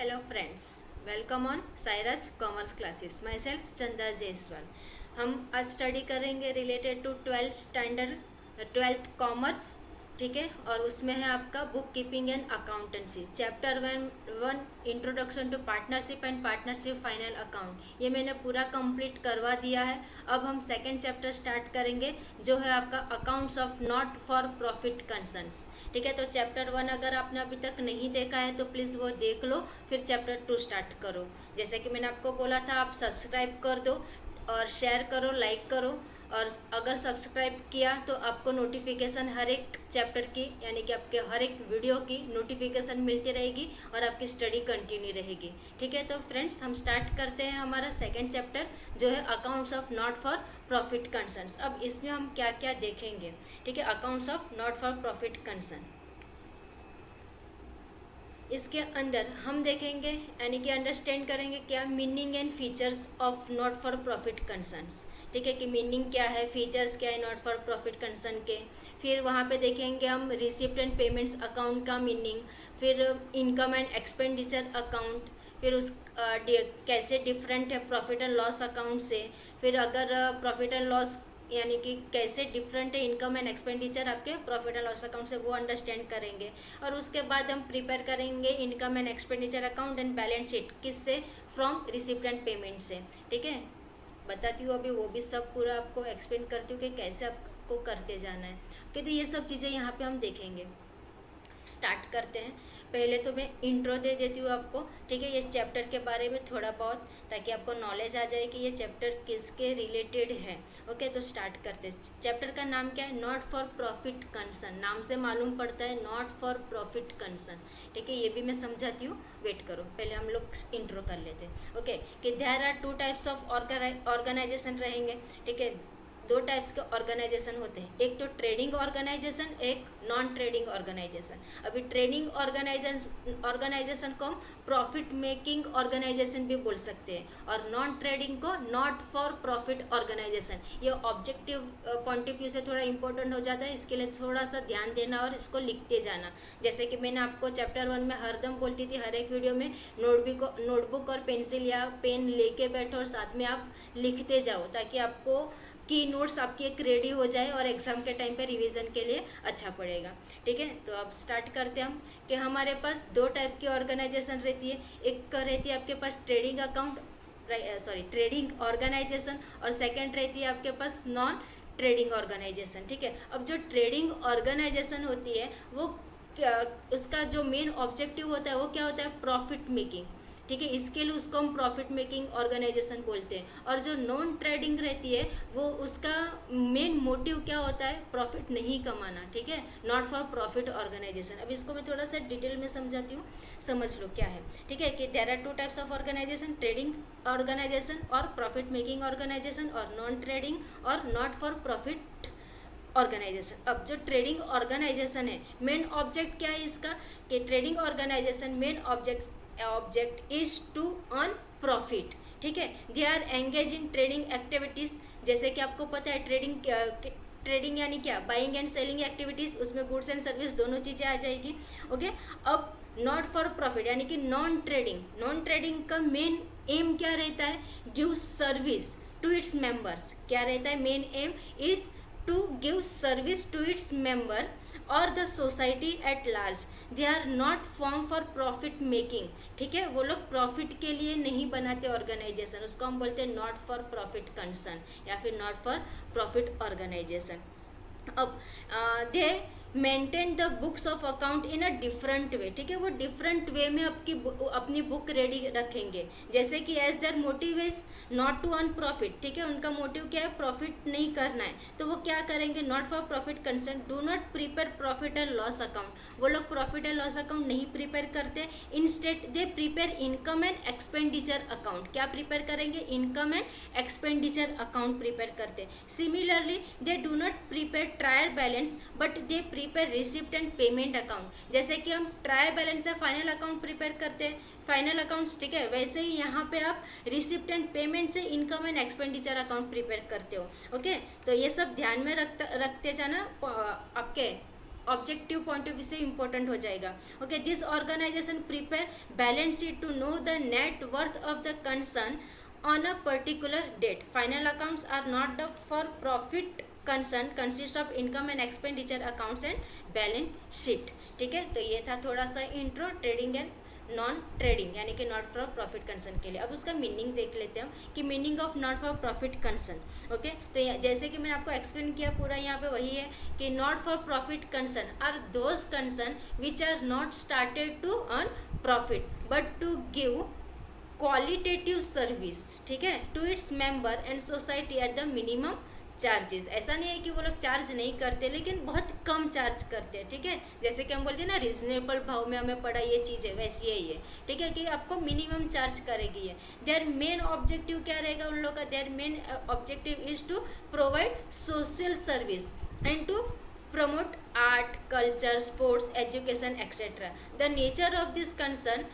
Hello friends, welcome on Sairaj commerce classes. My self चंदा जायसवाल। हम आज स्टडी करेंगे related to 12th standard 12th commerce, ठीक है। और उसमें है आपका book keeping and accountancy chapter 1 introduction to partnership and partnership final account. ये मैंने पूरा कंप्लीट करवा दिया है। अब हम सेकेंड चैप्टर स्टार्ट करेंगे जो है आपका accounts of not for profit concerns, ठीक है। तो चैप्टर 1 अगर आपने अभी तक नहीं देखा है तो प्लीज़ वो देख लो, फिर चैप्टर 2 स्टार्ट करो। जैसे कि मैंने आपको बोला था, आप सब्सक्राइब कर दो और शेयर करो, लाइक करो। और अगर सब्सक्राइब किया तो आपको नोटिफिकेशन हर एक चैप्टर की, यानी कि आपके हर एक वीडियो की नोटिफिकेशन मिलती रहेगी और आपकी स्टडी कंटिन्यू रहेगी, ठीक है। तो फ्रेंड्स, हम स्टार्ट करते हैं हमारा सेकेंड चैप्टर जो है accounts of not for profit concerns. अब इसमें हम क्या क्या देखेंगे, ठीक है। Accounts of not for profit concern, इसके अंदर हम देखेंगे यानी कि अंडरस्टैंड करेंगे क्या meaning and features of not for profit concerns, ठीक है। कि मीनिंग क्या है, फीचर्स क्या है नॉट फॉर प्रॉफिट कंसर्न के। फिर वहाँ पे देखेंगे हम रिसिप्ट एंड पेमेंट्स अकाउंट का मीनिंग, फिर इनकम एंड एक्सपेंडिचर अकाउंट, फिर उस कैसे डिफरेंट है प्रॉफिट एंड लॉस अकाउंट से। फिर अगर प्रॉफिट एंड लॉस यानी कि कैसे डिफरेंट है इनकम एंड एक्सपेंडिचर आपके प्रॉफिट एंड लॉस अकाउंट से, वो अंडरस्टैंड करेंगे। और उसके बाद हम प्रिपेयर करेंगे income and expenditure account and balance sheet, किससे, फ्रॉम रिसिप्ट एंड पेमेंट से, ठीक है। बताती हूँ अभी वो भी सब पूरा आपको एक्सप्लेन करती हूँ कि कैसे आपको करते जाना है, कि तो ये सब चीज़ें यहाँ पे हम देखेंगे। स्टार्ट करते हैं। पहले तो मैं इंट्रो दे देती हूँ आपको, ठीक है, इस चैप्टर के बारे में थोड़ा बहुत, ताकि आपको नॉलेज आ जाए कि ये चैप्टर किसके रिलेटेड है। ओके, तो स्टार्ट करते हैं। चैप्टर का नाम क्या है, नॉट फॉर प्रॉफिट कंसर्न। नाम से मालूम पड़ता है नॉट फॉर प्रॉफिट कंसर्न, ठीक है। ये भी मैं समझाती हूँ, वेट करो, पहले हम लोग इंट्रो कर लेते हैं। ओके, कि there are 2 types of organisation रहेंगे, ठीक है। 2 टाइप्स के ऑर्गेनाइजेशन होते हैं, एक तो ट्रेडिंग ऑर्गेनाइजेशन, एक नॉन ट्रेडिंग ऑर्गेनाइजेशन। अभी ट्रेडिंग ऑर्गेनाइजेशन को हम प्रॉफिट मेकिंग ऑर्गेनाइजेशन भी बोल सकते हैं, और नॉन ट्रेडिंग को नॉट फॉर प्रॉफिट ऑर्गेनाइजेशन। ये ऑब्जेक्टिव पॉइंट ऑफ व्यू से थोड़ा इंपॉर्टेंट हो जाता है, इसके लिए थोड़ा सा ध्यान देना और इसको लिखते जाना। जैसे कि मैंने आपको चैप्टर 1 में हरदम बोलती थी, हर एक वीडियो में नोटबुक और पेंसिल या पेन लेके बैठो और साथ में आप लिखते जाओ, ताकि आपको की नोट्स आपकी एक रेडी हो जाए और एग्ज़ाम के टाइम पे रिवीजन के लिए अच्छा पड़ेगा, ठीक है। तो अब स्टार्ट करते हैं हम, कि हमारे पास 2 टाइप की ऑर्गेनाइजेशन रहती है। एक रहती है आपके पास ट्रेडिंग अकाउंट, ट्रेडिंग ऑर्गेनाइजेशन, और सेकेंड रहती है आपके पास नॉन ट्रेडिंग ऑर्गेनाइजेशन, ठीक है। अब जो ट्रेडिंग ऑर्गेनाइजेशन होती है वो उसका जो मेन ऑब्जेक्टिव होता है वो क्या होता है, प्रॉफिट मेकिंग, ठीक है। इसके लिए उसको हम प्रॉफिट मेकिंग ऑर्गेनाइजेशन बोलते हैं। और जो नॉन ट्रेडिंग रहती है वो उसका मेन मोटिव क्या होता है, प्रॉफिट नहीं कमाना, ठीक है, नॉट फॉर प्रॉफिट ऑर्गेनाइजेशन। अब इसको मैं थोड़ा सा डिटेल में समझाती हूँ, समझ लो क्या है, ठीक है। कि there are 2 types of organisation, trading organisation और प्रॉफिट मेकिंग ऑर्गेनाइजेशन, और नॉन ट्रेडिंग और नॉट फॉर प्रॉफिट ऑर्गेनाइजेशन। अब जो ट्रेडिंग ऑर्गेनाइजेशन है, मेन ऑब्जेक्ट क्या है इसका, कि trading organisation main object is to earn profit, ठीक है। They are engage in trading activities. जैसे कि आपको पता है ट्रेडिंग यानी क्या, बाइंग एंड सेलिंग एक्टिविटीज, उसमें गुड्स एंड सर्विस दोनों चीज़ें आ जाएगी, ओके। अब नॉट फॉर प्रॉफिट यानी कि नॉन ट्रेडिंग का मेन एम क्या रहता है, give service to its members. क्या रहता है, main aim is to give service to its member or the society at large. They are not formed for profit making, ठीक है। वो लोग प्रॉफिट के लिए नहीं बनाते ऑर्गेनाइजेशन, उसको हम बोलते हैं नॉट फॉर प्रॉफिट कंसर्न या फिर नॉट फॉर प्रॉफिट ऑर्गेनाइजेशन। अब they maintain the books of account in a different way, ठीक है। वो डिफरेंट वे में अपनी बुक रेडी रखेंगे। जैसे कि as their motive is not to earn profit, ठीक है। उनका मोटिव क्या है, प्रॉफिट नहीं करना है, तो वो क्या करेंगे, not for profit concern, do not prepare profit and loss account. वो लोग प्रॉफिट एंड लॉस अकाउंट नहीं प्रिपेयर करते, instead they prepare income and expenditure account. क्या प्रिपेयर करेंगे, income and expenditure account prepare करते हैं। Similarly they do not prepare trial balance but they prepare receipt and payment account. जैसे कि हम trial balance या फाइनल अकाउंट प्रिपेयर करते हैं, फाइनल अकाउंट्स, ठीक है, वैसे ही यहाँ पे आप रिसिप्ट एंड पेमेंट से income and expenditure account prepare करते हो, ओके। तो ये सब ध्यान में रखते जाना आपके ऑब्जेक्टिव पॉइंट ऑफ व्यू से इंपॉर्टेंट हो जाएगा. Okay, this organisation prepare balance sheet to know the net worth of the concern on a particular date. Final accounts are not the for profit concern, consist of income and expenditure accounts and balance sheet. ठीक है, तो ये था थोड़ा सा intro trading and non trading यानी कि not for profit concern के लिए. अब उसका मीनिंग देख लेते हैं हम कि meaning of not for profit concern. Okay, तो जैसे कि मैंने आपको एक्सप्लेन किया पूरा यहाँ पे वही है कि not for profit concern are those concern which are not started to earn profit but to give qualitative service, ठीक है, to its member and society at the minimum charges. ऐसा नहीं है कि वो लोग चार्ज नहीं करते, लेकिन बहुत कम चार्ज करते हैं. ठीक है, जैसे कि हम बोलते हैं ना रीजनेबल भाव में हमें पड़ा ये चीज़ है, वैसी ही है. ठीक है, कि आपको मिनिमम चार्ज करेगी ये. देयर मेन ऑब्जेक्टिव क्या रहेगा उन लोग का? Their main objective is to provide social service and to promote art, culture, sports, education, etc. The nature of this concern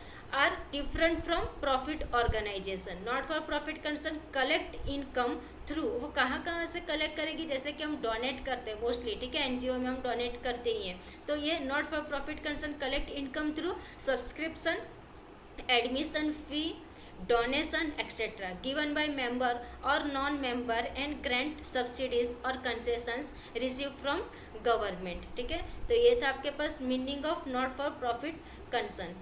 are different from profit organization. Not for profit concern collect income through, वो कहाँ कहाँ से collect करेगी? जैसे कि हम donate करते हैं मोस्टली, ठीक है, एनजीओ में हम डोनेट करते ही हैं. तो ये not for profit concern collect income through subscription, admission fee, donation etc. given by member or non-member and grant subsidies or concessions received from government. ठीक है, तो ये था आपके पास meaning of not for profit concern.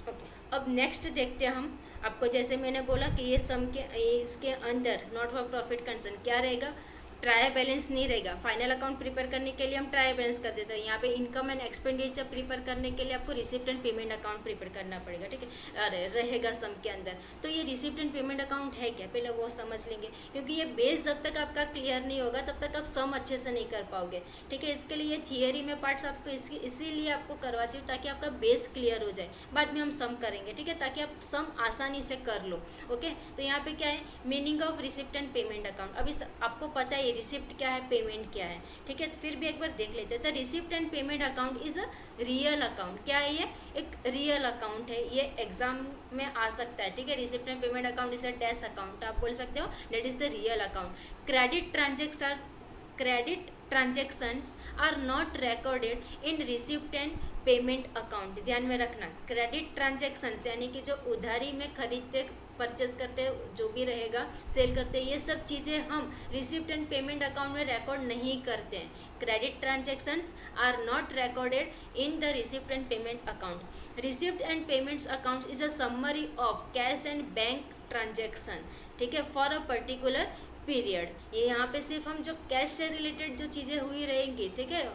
Okay, अब next देखते हैं हम. आपको जैसे मैंने बोला कि ये सम के इसके अंदर नॉट फॉर प्रॉफिट कंसर्न क्या रहेगा? ट्रायल बैलेंस नहीं रहेगा. फाइनल अकाउंट प्रिपेयर करने के लिए हम ट्रायल बैलेंस कर देते हैं. यहाँ पे इनकम एंड एक्सपेंडिचर प्रिपेयर करने के लिए आपको receipt and payment account prepare करना पड़ेगा. ठीक है, अरे रहेगा सम के अंदर. तो ये रिसिप्ट एंड पेमेंट अकाउंट है क्या, पहले वो समझ लेंगे, क्योंकि ये बेस जब तक आपका क्लियर नहीं होगा तब तक आप सम अच्छे से नहीं कर पाओगे. ठीक है, इसके लिए थियरी में पार्ट्स आपको इसीलिए आपको करवाती हूँ ताकि आपका बेस क्लियर हो जाए. बाद में हम सम करेंगे. ठीक है, ताकि आप सम आसानी से कर लो. ओके, तो यहाँ पे क्या है meaning of receipt and payment account. अभी आपको पता है ये रिसिप्ट क्या है, पेमेंट क्या है. ठीक है, तो फिर भी एक बार देख लेते हैं. तो receipt and payment account is a real account. क्या है ये? एक रियल अकाउंट है. ये एग्जाम में आ सकता है. ठीक है, receipt and payment account is a dash account आप बोल सकते हो. That is the real account. Credit transactions are not recorded in receipt and payment account. ध्यान में रखना, क्रेडिट ट्रांजेक्शन्स यानी कि जो उधारी में खरीदते परचेस करते जो भी रहेगा, सेल करते, ये सब चीज़ें हम रिसिप्ट एंड पेमेंट अकाउंट में रिकॉर्ड नहीं करते हैं. Credit transactions are not recorded in the receipt and payment account. Receipt and payments account is a summary of cash and bank transaction. ठीक है, फॉर अ पर्टिकुलर पीरियड. ये यहाँ पे सिर्फ हम जो कैश से रिलेटेड जो चीज़ें हुई रहेंगी, ठीक है,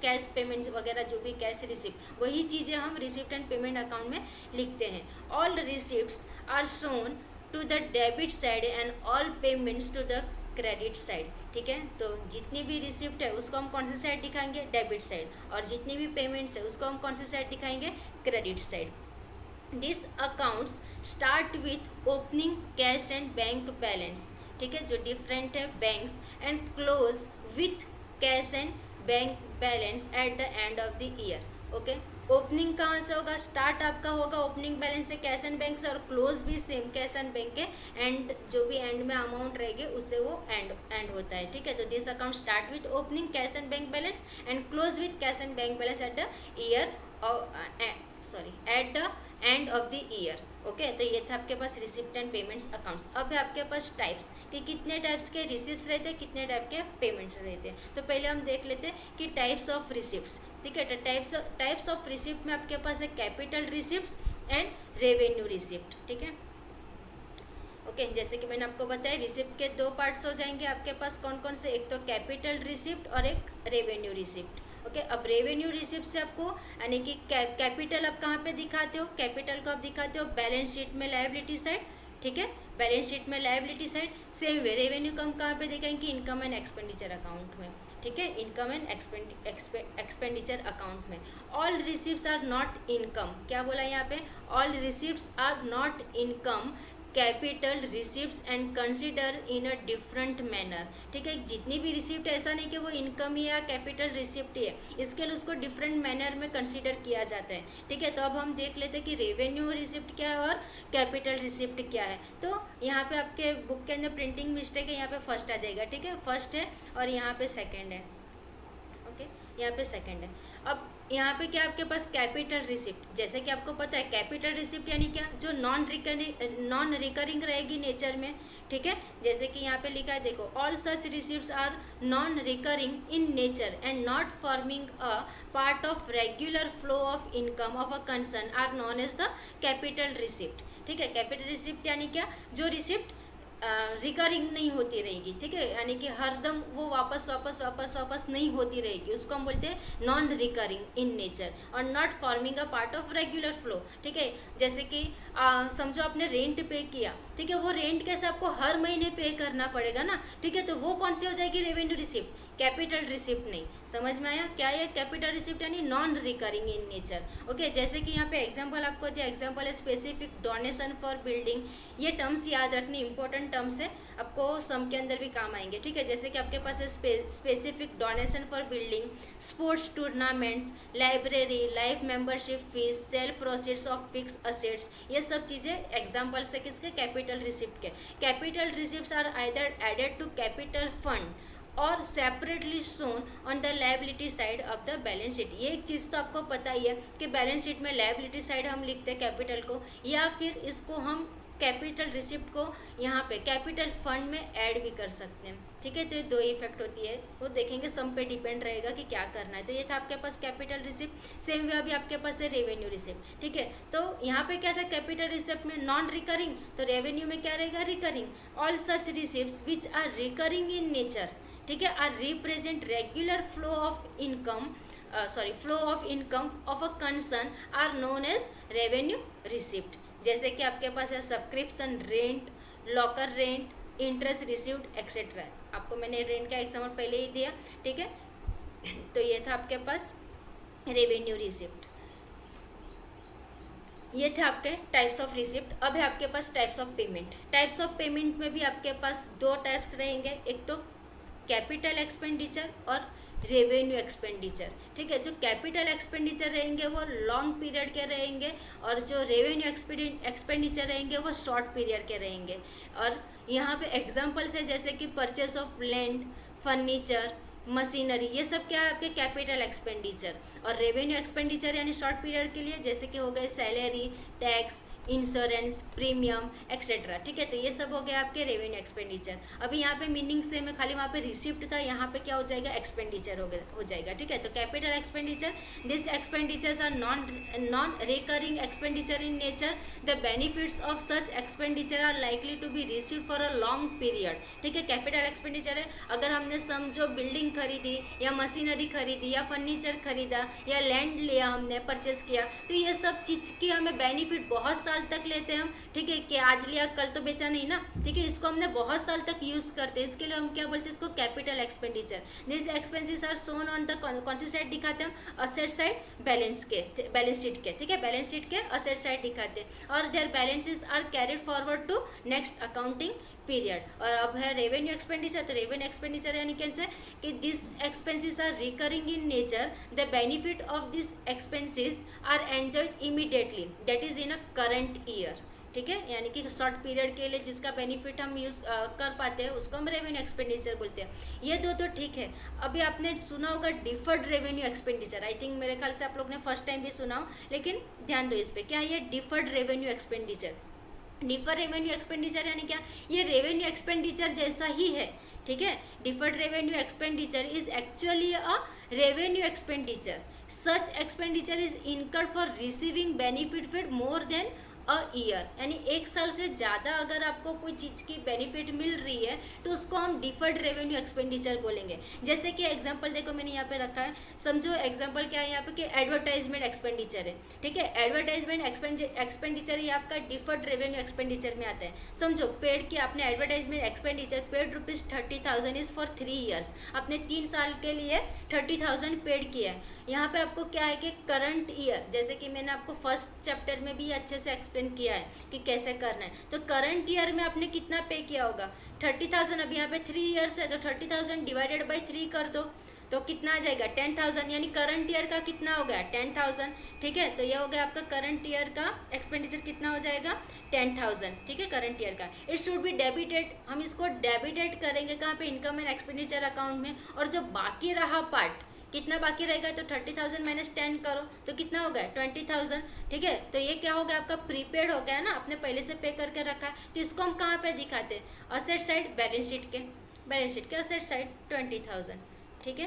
कैश पेमेंट वगैरह जो भी कैश रिसिप्ट, वही चीज़ें हम रिसिप्ट एंड पेमेंट अकाउंट में लिखते हैं. All receipts are shown to the debit side and all payments to the credit side. ठीक है, तो जितनी भी रिसिप्ट है उसको हम कौन सी साइड दिखाएंगे? Debit side. और जितनी भी पेमेंट्स है उसको हम कौन सी साइड दिखाएंगे? Credit side. This accounts start with opening cash and bank balance. ठीक है, जो डिफरेंट है banks, and close with cash and bank balance at the end of the year. Okay, opening कहाँ से होगा? स्टार्ट आपका होगा ओपनिंग बैलेंस से, कैश एंड बैंक से, और क्लोज भी सेम कैश एंड बैंक के एंड जो भी एंड में अमाउंट रहेगी उससे वो एंड होता है. ठीक है, तो this account start with opening cash and bank balance and close with cash and bank balance at the year at the end of the year. Okay, तो ये था आपके पास रिसिप्ट एंड पेमेंट्स अकाउंट्स. अब है आपके पास टाइप्स कि कितने टाइप्स के रिसिप्ट्स रहते हैं, कितने टाइप के पेमेंट्स रहते हैं. तो पहले हम देख लेते हैं कि टाइप्स ऑफ रिसिप्ट्स. ठीक है, तो टाइप्स ऑफ रिसिप्ट में आपके पास है capital receipts and revenue receipt. ठीक है, ओके, जैसे कि मैंने आपको बताया रिसिप्ट के दो पार्ट्स हो जाएंगे आपके पास. कौन कौन से? एक तो कैपिटल रिसिप्ट और एक रेवेन्यू रिसिप्ट. ओके, अब रेवेन्यू रिसिप्ट से आपको यानी कि कैपिटल आप कहाँ पे दिखाते हो? कैपिटल को आप दिखाते हो बैलेंस शीट में लायबिलिटी साइड. ठीक है, बैलेंस शीट में liability side. Same way revenue को हम कहाँ पे दिखाएंगे? इनकम एंड एक्सपेंडिचर अकाउंट में. ठीक है, इनकम एंड एक्सपेंडिचर अकाउंट में. All receipts are not income. क्या बोला यहाँ पे? All receipts are not income capital receipts and consider in a different manner. ठीक है, जितनी भी रिसिप्ट, ऐसा नहीं कि वो इनकम ही या कैपिटल रिसिप्ट ही है, इसके लिए उसको डिफरेंट मैनर में कंसिडर किया जाता है। ठीक है, तो अब हम देख लेते हैं कि रेवेन्यू रिसिप्ट क्या है और कैपिटल रिसिप्ट क्या है। तो यहाँ पे आपके बुक के अंदर प्रिंटिंग मिस्टेक है, यहाँ पे फर्स्ट आ जाएगा। ठीक है, फर्स्ट है और यहाँ पे सेकेंड है। ओके, यहाँ पे सेकेंड है। अब यहाँ पे क्या आपके पास कैपिटल रिसिप्ट, जैसे कि आपको पता है कैपिटल रिसिप्ट यानी क्या, जो नॉन रिकरिंग रहेगी नेचर में। ठीक है, जैसे कि यहाँ पे लिखा है, देखो, all such receipts are non recurring in nature and not forming a part of regular flow of income of a concern are known as the capital receipt. ठीक है, कैपिटल रिसिप्ट यानी क्या, जो रिसिप्ट रिकरिंग नहीं होती रहेगी। ठीक है, यानी कि हरदम वो वापस नहीं होती रहेगी, उसको हम बोलते हैं नॉन रिकरिंग इन नेचर और not forming a part of regular flow. ठीक है, जैसे कि समझो आपने रेंट पे किया। ठीक है, वो रेंट कैसे आपको हर महीने पे करना पड़ेगा ना। ठीक है, तो वो कौन सी हो जाएगी, रेवेन्यू रिसिप्ट, कैपिटल रिसिप्ट नहीं। समझ में आया क्या है कैपिटल रिसिप्ट, यानी non recurring in nature. Okay, जैसे कि यहाँ पे एग्जांपल आपको दिया, एग्जांपल है स्पेसिफिक डोनेशन फॉर बिल्डिंग। ये टर्म्स याद रखनी, इंपॉर्टेंट टर्म्स है, आपको सम के अंदर भी काम आएंगे। ठीक है, जैसे कि आपके पास है specific donation for building, sports tournaments, library, life membership fees, sale proceeds of fixed assets, ये सब चीज़ें एग्जाम्पल्स है किसके, कैपिटल रिसिप्ट के। Capital receipts are either added to capital fund or separately shown on the liability side of the balance sheet. ये एक चीज़ तो आपको पता ही है कि बैलेंस शीट में लायबिलिटी साइड हम लिखते हैं कैपिटल को, या फिर इसको हम कैपिटल रिसिप्ट को यहाँ पे कैपिटल फंड में ऐड भी कर सकते हैं। ठीक है, तो ये दो इफेक्ट होती है, वो देखेंगे, सम पे डिपेंड रहेगा कि क्या करना है। तो ये था आपके पास कैपिटल रिसिप्ट। सेम वे अभी आपके पास है रेवेन्यू रिसिप्ट। ठीक है, तो यहाँ पे क्या था, कैपिटल रिसिप्ट में नॉन रिकरिंग, तो रेवेन्यू में क्या रहेगा, recurring. All such receipts which are recurring in nature, ठीक है, are represent regular flow of income flow of income of a concern are known as revenue receipt. जैसे कि आपके पास है subscription rent, locker rent, interest received etcetera. आपको मैंने rent का एग्जाम्पल पहले ही दिया। ठीक है, तो ये था आपके पास रेवेन्यू रिसिप्ट। ये थे आपके टाइप्स ऑफ रिसिप्ट। अब है आपके पास types of payment. Types of payment में भी आपके पास दो टाइप्स रहेंगे, एक तो कैपिटल एक्सपेंडिचर और रेवेन्यू एक्सपेंडिचर। ठीक है, जो कैपिटल एक्सपेंडिचर रहेंगे वो लॉन्ग पीरियड के रहेंगे और जो रेवेन्यू एक्सपेंडिचर रहेंगे वो शॉर्ट पीरियड के रहेंगे। और यहाँ पे एग्जांपल्स है जैसे कि purchase of land, furniture, machinery, ये सब क्या है आपके कैपिटल एक्सपेंडिचर। और रेवेन्यू एक्सपेंडिचर यानी शॉर्ट पीरियड के लिए जैसे कि हो गए salary, tax, insurance, premium etcetera. ठीक है, तो ये सब हो गया आपके रेवेन्यू एक्सपेंडिचर। अभी यहाँ पे मीनिंग से मैं खाली वहाँ पे रिसिप्ट था, यहाँ पे क्या हो जाएगा, एक्सपेंडिचर हो जाएगा। ठीक है, तो capital expenditure, this expenditures are non recurring expenditure in nature. The benefits of such expenditure are likely to be receive for a long period. ठीक है, कैपिटल एक्सपेंडिचर है, अगर हमने समझो बिल्डिंग खरीदी या मशीनरी खरीदी या फर्नीचर खरीदा या लैंड लिया, हमने परचेस किया, तो ये सब चीज़ की हमें बेनिफिट बहुत साल तक लेते हैं हम। ठीक है, कि आज लिया कल तो बेचा नहीं ना। ठीक है, इसको हमने बहुत साल तक यूज़ करते हैं, इसके लिए हम क्या बोलते हैं, इसको capital expenditure. This expenses are shown on the कौन सी साइड दिखाते हैं, असेट साइड बैलेंस शीट के। ठीक है, बैलेंस शीट के असेट साइड दिखाते हैं और their balances are carried forward to next accounting period. और अब है रेवेन्यू एक्सपेंडिचर, तो रेवेन्यू एक्सपेंडिचर यानी कैसे कि this expenses are recurring in nature, the benefit of this expenses are enjoyed immediately, that is in a current year. ठीक है, यानी कि शॉर्ट पीरियड के लिए जिसका बेनिफिट हम यूज़ कर पाते हैं उसको हम रेवेन्यू एक्सपेंडिचर बोलते हैं। ये दो तो ठीक है। अभी आपने सुना होगा deferred revenue expenditure, I think मेरे ख्याल से आप लोग ने फर्स्ट टाइम भी सुना हो, लेकिन ध्यान दो इस पर, क्या है ये deferred revenue expenditure. Deferred revenue expenditure यानी क्या, ये रेवेन्यू एक्सपेंडिचर जैसा ही है। ठीक है, deferred revenue expenditure is actually a revenue expenditure. Such expenditure is incurred for receiving benefit for more than a year, यानी एक साल से ज़्यादा अगर आपको कोई चीज़ की बेनिफिट मिल रही है तो उसको हम डिफर्ड रेवेन्यू एक्सपेंडिचर बोलेंगे। जैसे कि एग्जांपल देखो मैंने यहाँ पे रखा है, समझो एग्जांपल क्या है यहाँ पे कि एडवर्टाइजमेंट एक्सपेंडिचर है। ठीक है, एडवर्टाइजमेंट एक्सपेंडिचर ये आपका डिफर्ड रेवेन्यू एक्सपेंडिचर में आता है। समझो पेड की आपने advertisement expenditure paid ₹30,000 is for 3 years, आपने 3 साल के लिए 30,000 पेड किया है। यहाँ पे आपको क्या है कि करंट ईयर, जैसे कि मैंने आपको फर्स्ट चैप्टर में भी अच्छे से एक्सप्लेन किया है कि कैसे करना है। तो करंट ईयर में आपने कितना पे किया होगा, 30,000। अब यहाँ पे 3 ईयर्स है तो 30,000 डिवाइडेड बाई 3 कर दो तो कितना आ जाएगा 10,000, यानी करंट ईयर का कितना हो गया 10,000। ठीक है, तो ये हो गया आपका करंट ईयर का एक्सपेंडिचर कितना हो जाएगा 10,000। ठीक है, करंट ईयर का इट शुड बी डेबिटेड, हम इसको डेबिटेड करेंगे कहाँ पे, इनकम एंड एक्सपेंडिचर अकाउंट में। और जो बाकी रहा पार्ट, कितना बाकी रहेगा, तो 30,000 माइनस 10 करो तो कितना हो गया 20,000। ठीक है, तो ये क्या हो गया आपका प्रीपेड हो गया ना, आपने पहले से पे करके रखा है। तो इसको हम कहाँ पे दिखाते हैं, असेट साइड, बैलेंस शीट के असेट साइड 20,000। ठीक है,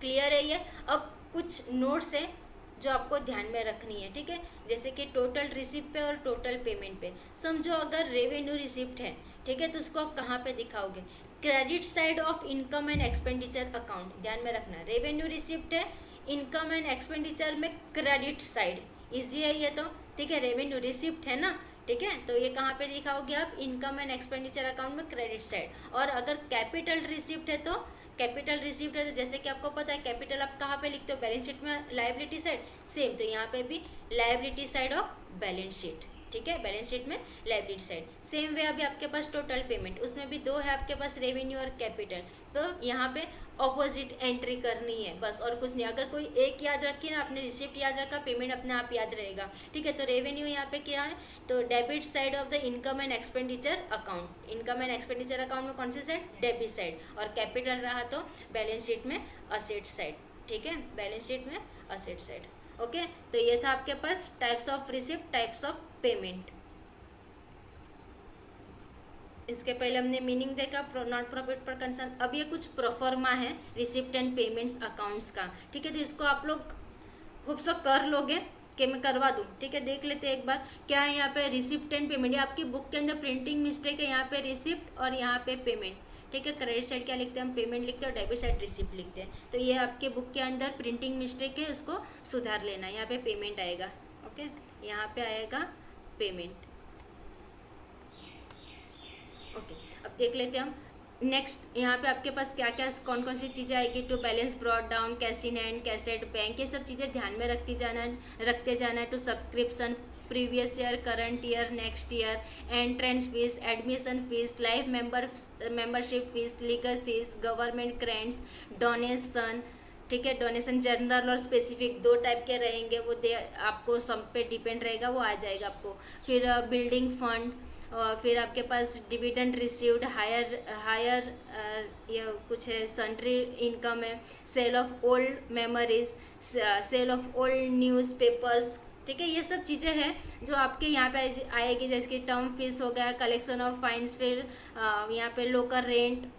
क्लियर है ये। अब कुछ नोट्स है जो आपको ध्यान में रखनी है। ठीक है, जैसे कि टोटल रिसिप्ट पे और टोटल पेमेंट पे। समझो अगर रेवेन्यू रिसिप्ट है, ठीक है, तो उसको आप कहाँ पे दिखाओगे, credit side of income and expenditure account. ध्यान में रखना, रेवेन्यू रिसिप्ट है, इनकम एंड एक्सपेंडिचर में क्रेडिट साइड, इजी है ये तो। ठीक है, रेवेन्यू रिसिप्ट है ना, ठीक है, तो ये कहाँ पे दिखाओगे आप, इनकम एंड एक्सपेंडिचर अकाउंट में क्रेडिट साइड। और अगर कैपिटल रिसिप्ट है तो जैसे कि आपको पता है कैपिटल आप कहाँ पे लिखते हो, बैलेंस शीट में लायबिलिटी साइड, सेम तो यहाँ पे भी liability side of balance sheet. ठीक है, बैलेंस शीट में लायबिलिटी साइड। सेम वे अभी आपके पास टोटल पेमेंट, उसमें भी दो है आपके पास, रेवेन्यू और कैपिटल। तो यहाँ पे ऑपोजिट एंट्री करनी है बस, और कुछ नहीं। अगर कोई एक याद रखी ना, आपने रिसिप्ट याद रखा, पेमेंट अपने आप याद रहेगा। ठीक है, तो रेवेन्यू यहाँ पे क्या है, तो debit side of the income and expenditure account. Income and expenditure account में कौन सी साइड, डेबिट साइड। और कैपिटल रहा तो बैलेंस शीट में असेट साइड। ठीक है, बैलेंस शीट में असेट साइड। ओके, तो ये था आपके पास types of receipt, types of payment. इसके पहले हमने मीनिंग देखा नॉट प्रॉफिट पर कंसर्न। अब ये कुछ प्रोफॉर्मा है रिसिप्ट एंड पेमेंट्स अकाउंट्स का। ठीक है, तो इसको आप लोग खूब सो कर लोगे कि मैं करवा दूँ। ठीक है, देख लेते हैं एक बार क्या है यहाँ पे, रिसिप्ट एंड पेमेंट। ये आपकी बुक के अंदर प्रिंटिंग मिस्टेक है, यहाँ पे रिसिप्ट और यहाँ पे पेमेंट। ठीक है, क्रेडिट साइड क्या लिखते हैं हम, पेमेंट लिखते हैं, और डेबिट साइड रिसिप्ट लिखते हैं। तो ये आपके बुक के अंदर प्रिंटिंग मिस्टेक है, उसको सुधार लेना है। यहाँ पे पेमेंट आएगा, ओके, यहाँ पे आएगा पेमेंट। ओके, अब देख लेते हैं हम नेक्स्ट। यहाँ पे आपके पास क्या क्या कौन कौन सी चीज़ें आएगी, to balance brought down, cash in hand, cash at, bank, ये सब चीज़ें ध्यान में रखते जाना है। To subscription, previous year, current year, next year, entrance fees, admission fees, life membership fees, legal fees, government grants, donation. ठीक है, डोनेशन जनरल और स्पेसिफिक दो टाइप के रहेंगे, वो आपको सब पे डिपेंड रहेगा, वो आ जाएगा आपको। फिर बिल्डिंग फंड, और फिर आपके पास डिविडेंड रिसीव्ड, हायर ये कुछ है, सन्ड्री इनकम है, sale of old memories, sale of old newspapers. ठीक है, ये सब चीज़ें हैं जो आपके यहाँ पे आएगी, जैसे कि टर्म फीस हो गया, कलेक्शन ऑफ फाइन्स, फिर यहाँ पे लोकल रेंट,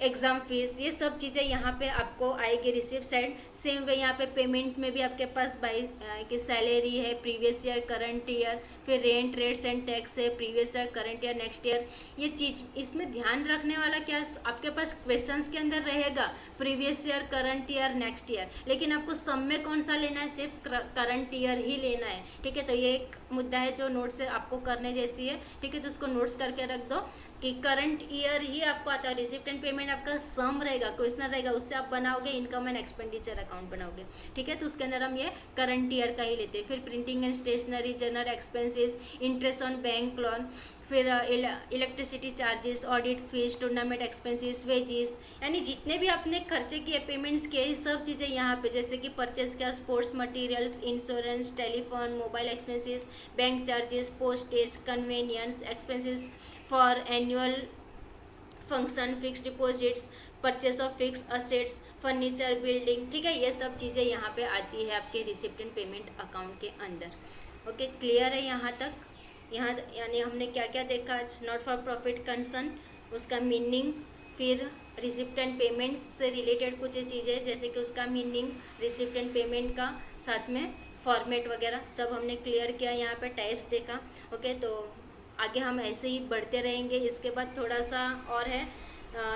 एग्ज़ाम फीस, ये सब चीज़ें यहाँ पे आपको आएगी रिसिप्ट साइड। सेम वे यहाँ पे पेमेंट में भी आपके पास बाई की सैलरी है, प्रीवियस ईयर, करंट ईयर, फिर रेंट, रेट्स एंड टैक्स है, previous year, current year, next year. ये चीज़ इसमें ध्यान रखने वाला क्या, आपके पास क्वेश्चंस के अंदर रहेगा previous year, current year, next year, लेकिन आपको सम में कौन सा लेना है, सिर्फ करंट ईयर ही लेना है। ठीक है, तो ये एक मुद्दा है जो नोट्स से आपको करने जैसी है। ठीक है, तो उसको नोट्स करके रख दो कि करंट ईयर ही आपको आता है, रिसिप्ट एंड पेमेंट आपका सम रहेगा, क्वेश्चन रहेगा, उससे आप बनाओगे इनकम एंड एक्सपेंडिचर अकाउंट बनाओगे। ठीक है, तो उसके अंदर हम ये करंट ईयर का ही लेते हैं। फिर printing and stationery, general expenses, interest on bank loan, फिर electricity charges, audit fees, tournament expenses, wages, यानी जितने भी आपने खर्चे किए, पेमेंट्स किए, ये सब चीज़ें यहाँ पे, जैसे कि परचेस किया, sports materials, insurance, telephone, mobile expenses, bank charges, postage, convenience expenses for annual function, fix deposits, purchase of fixed assets, furniture, building. ठीक है, ये सब चीज़ें यहाँ पे आती है आपके रिसिप्ट एंड पेमेंट अकाउंट के अंदर। ओके, क्लियर है यहाँ तक। यहाँ यानी हमने क्या क्या देखा आज, नॉट फॉर प्रॉफिट कंसर्न, उसका मीनिंग, फिर रिसिप्ट एंड पेमेंट से रिलेटेड कुछ चीज़ें, जैसे कि उसका मीनिंग, रिसिप्ट एंड पेमेंट का, साथ में फॉर्मेट वगैरह सब हमने क्लियर किया। यहाँ पे टाइप्स देखा। ओके, तो आगे हम ऐसे ही बढ़ते रहेंगे। इसके बाद थोड़ा सा और है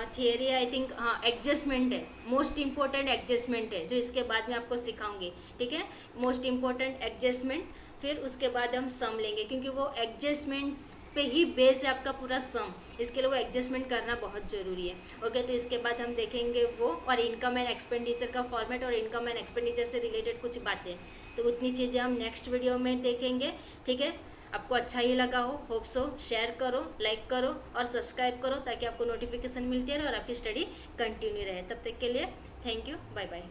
थियरी, आई थिंक, हाँ, एडजस्टमेंट है, मोस्ट इम्पोर्टेंट एडजस्टमेंट है जो इसके बाद में आपको सिखाऊंगी। ठीक है, मोस्ट इम्पोर्टेंट एडजस्टमेंट, फिर उसके बाद हम सम लेंगे, क्योंकि वो एडजस्टमेंट्स पे ही बेस है आपका पूरा सम, इसके लिए वो एडजस्टमेंट करना बहुत ज़रूरी है। ओके, तो इसके बाद हम देखेंगे वो, और इनकम एंड एक्सपेंडिचर का फॉर्मेट, और इनकम एंड एक्सपेंडिचर से रिलेटेड कुछ बातें, तो उतनी चीज़ें हम नेक्स्ट वीडियो में देखेंगे। ठीक है, आपको अच्छा ही लगा हो, होप सो। शेयर करो, लाइक करो और सब्सक्राइब करो ताकि आपको नोटिफिकेशन मिलती रहे और आपकी स्टडी कंटिन्यू रहे। तब तक के लिए थैंक यू, बाय बाय।